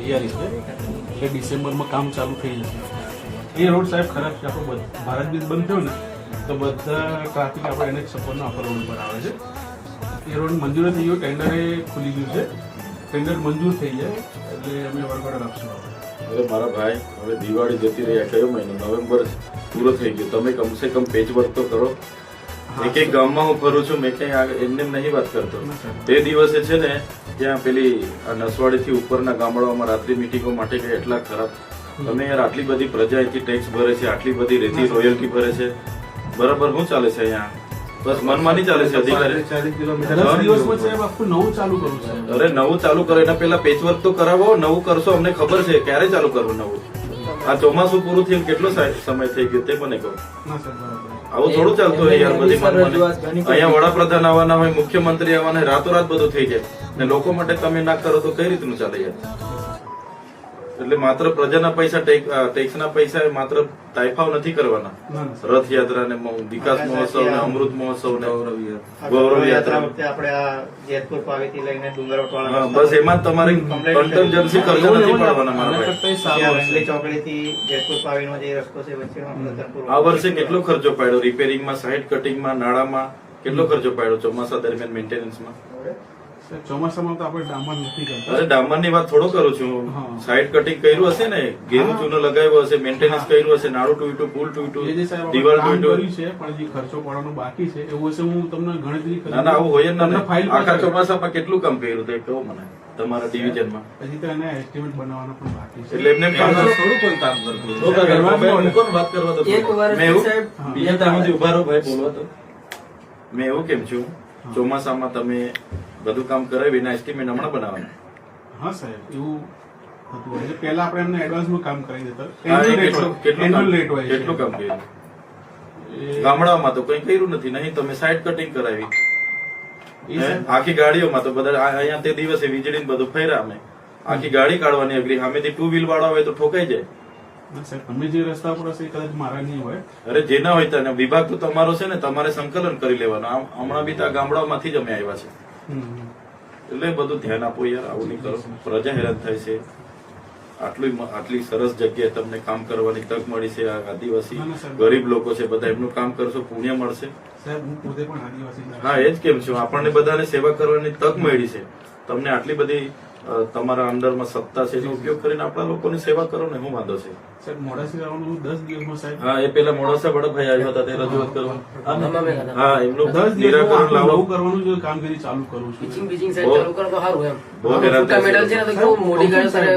તૈયારી છે એટલે ડિસેમ્બરમાં કામ ચાલુ થઈ જશે. એ રોડ સાહેબ ખરાબ છે. આપણો ભારત બીજ બંધ થયો ને તો બધા ટ્રાફિક આપણે એને જ સપોર્ટનો આપણા રોડ ઉપર આવે છે. એ રોડ મંજૂર થઈ ગયો, ટેન્ડરે ખુલી ગયું છે. ટેન્ડર મંજૂર થઈ જાય એટલે અમે વરઘોડો રાખશું. અરે મારા ભાઈ, હવે દિવાળી જતી રહી, કયો મહિનો? નવેમ્બર પૂરો થઈ ગયો. તમે કમસે કમ પેચ વર્ક તો કરો. એક એક ગામમાં હું ફરું છું, મેં કઈ એમને નહીં વાત કરતો. તે દિવસે છે ને ત્યાં પેલી નસવાડી થી ઉપરના ગામડાઓમાં રાત્રિ મિટિંગો માટે કઈ એટલા ખરાબ. તમે યાર આટલી બધી પ્રજા અહીંથી ટેક્સ ભરે છે, આટલી બધી રેતી રોયલ્ટી ભરે છે, બરાબર શું ચાલે છે અહીંયા? બસ મનમાની ચાલે છે અધિકારી. 40 કિલોમીટર 10 દિવસમાં સાહેબ આખું નવું ચાલુ કરવું છે. અરે નવું ચાલુ કરો એના પેલા પેચવર્ક તો કરાવો. નવું કરશો, અમને ખબર છે ક્યારે ચાલુ કરવું નવું. આ ચોમાસું પૂરું થયું કેટલો સમય થઈ ગયો તે મને કહો. આવું થોડું ચાલતું હોય યાર. બધી મનમાની. અહીંયા વડાપ્રધાન આવવાના હોય, મુખ્યમંત્રી આવવાના હોય, રાતોરાત બધું થઈ જાય ને લોકો માટે તમે ના કરો તો કઈ રીતનું ચાલે યાર? એટલે માત્ર પ્રજાના પૈસા, ટેક્સના પૈસા માત્ર તાઇફાવ નથી કરવાના. રથયાત્રા ને વિકાસ મહોત્સવ ને અમૃત મહોત્સવ ને ગૌરવ યાત્રા બસ એમાં તમારે કન્ટન્જન્સી ખર્ચો નથી પાડવાના મારા ભાઈ. આ વર્ષે કેટલો ખર્ચો પાડ્યો રિપેરિંગમાં, સાઇડ કટિંગમાં, નાળામાં? કેટલો ખર્ચો પાડ્યો ચોમાસા દરમિયાન મેન્ટેનન્સમાં? ચોમાસામાં તો આપણે ડામર નથી કરતા. અરે ડામર ની વાત થોડો કરું છું. સાઇડ કટિંગ કર્યું હશે ને, ઘેરું ચૂનો લગાવ્યો હશે, મેન્ટેનન્સ કર્યું હશે, નાળું તૂટ્યું, પુલ તૂટ્યું, દિવાલ તૂટ્યું છે, પણ જે ખર્ચો પડવાનો બાકી છે એવું હશે હું તમને ગણતરી કરી. ના ના, આવું હોય જ ના. આખા ચોમાસામાં કેટલું કામ કર્યું તે કહો મને તમારા ડિવિઝનમાં. પછી તો એને એસ્ટિમેટ બનાવવાનો પણ બાકી છે. એટલે એમને કામ થોડું કોઈ કામ કરવું. વાત કરવા તો ઉભા રહો ભાઈ, બોલવા તો. મેં એવું કેમ છું, ચોમાસામાં તમે બધું કામ કરાવી એના એસ્ટિમેટ હમણાં બનાવવાના? હા સાહેબ, એવું હતું હોય છે. પહેલા આપણે એમને એડવાન્સમાં કામ કરી દેતા. કેટલું કામ કર્યું ગામડાઓમાં? તો કઈ કર્યું નથી. નહીં તમે સાઇડ કટિંગ કરાવી આખી ગાડીઓમાં. તો બધા અહીંયા તે દિવસે વીજળી બધું ફેર્યા અમે. આખી ગાડી કાઢવાની અઘરી. સામેથી 2 વ્હીલ વાળા હોય તો ઠોકાઈ જાય. તમે જે રસ્તા પર હશે કદાચ મારા નહીં હોય. અરે જે ના હોય તને વિભાગ તો તમારો છે ને, તમારે સંકલન કરી લેવાનું. હમણાં બી આ ગામડાઓમાંથી જ અમે આવ્યા છે. એટલે બધું ધ્યાન આપો યાર, આવું નહીં કરો. પ્રજા હેરાન થાય છે. આટલી સરસ જગ્યાએ તમને કામ કરવાની તક મળી છે. આ આદિવાસી ગરીબ લોકો છે બધા, એમનું કામ કરશો પુણ્ય મળશે. હા, એ જ કેમ છું. આપણને બધાને સેવા કરવાની તક મળી છે. તમને આટલી બધી તમારા અંડરમાં સત્તા છે, એનો ઉપયોગ કરીને આપણા લોકોની સેવા કરો ને. શું વાંધો છે? હા, એ પેલા મોડાસા વડાભાઈ આવ્યા હતા તે રજૂઆત કરવા. હા, એમનું નિરાકરણ લાવો કરવાનું કામગીરી ચાલુ કરું છું. બહુ હેરાન થાય છે.